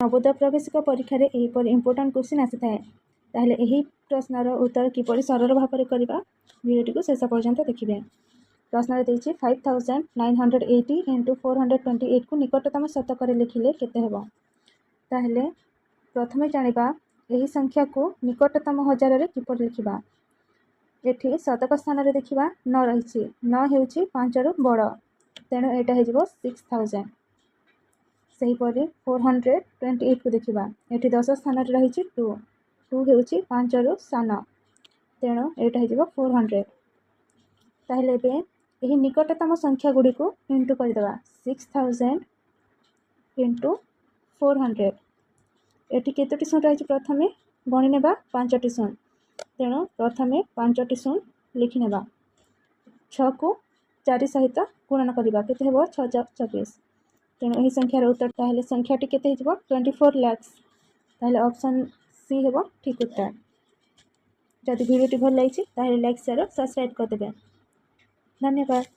नवोदय प्रवेशिक परीक्षा एहीपरि important question आसी थाए ताहले एही प्रश्नर उत्तर किपरि सरल भाव में करवा वीडियो को शेष पर्यंत देखिए। प्रश्न देछि 5980 इंटू 428 को निकटतम शतक लिखिले केते हेबो। ताहले प्रथमे जानिबा एही संख्या को निकटतम हजार रे किपरि लिखिबा। एठी शतक स्थान रे देखिबा 9 रहिछि 9 हेउछि 5 रु बड़ तेणु एटा हे जिवो 6000। सही परि 428 को देखिबा एठी 10 स्थान रे रहिछि 2 2 हेउछि 5 रु सान तेणु एटा हे जिवो 400। ताहले बे एही निकटतम संख्या गुडी को इंटू कर देबा 6000 इंटू 400। एठी केतोटी शून्य रहिछि प्रथमे गणी नेबा 5टी शून्य तेणु प्रथमे 5टी शून्य लिखि नेबा 6 को 4 सहित गुणन करिबा केते हेबो 6 24 तेणु एही संख्यार उत्तर ताहले संख्याटी केते हेजिबो 24 लाख। ताहले ऑप्शन सी हेबो ठीक उत्तर। जदि वीडियोटी भल लागिछि ताहले लाइक शेयर सब्सक्राइब कर देबे। धन्यवाद।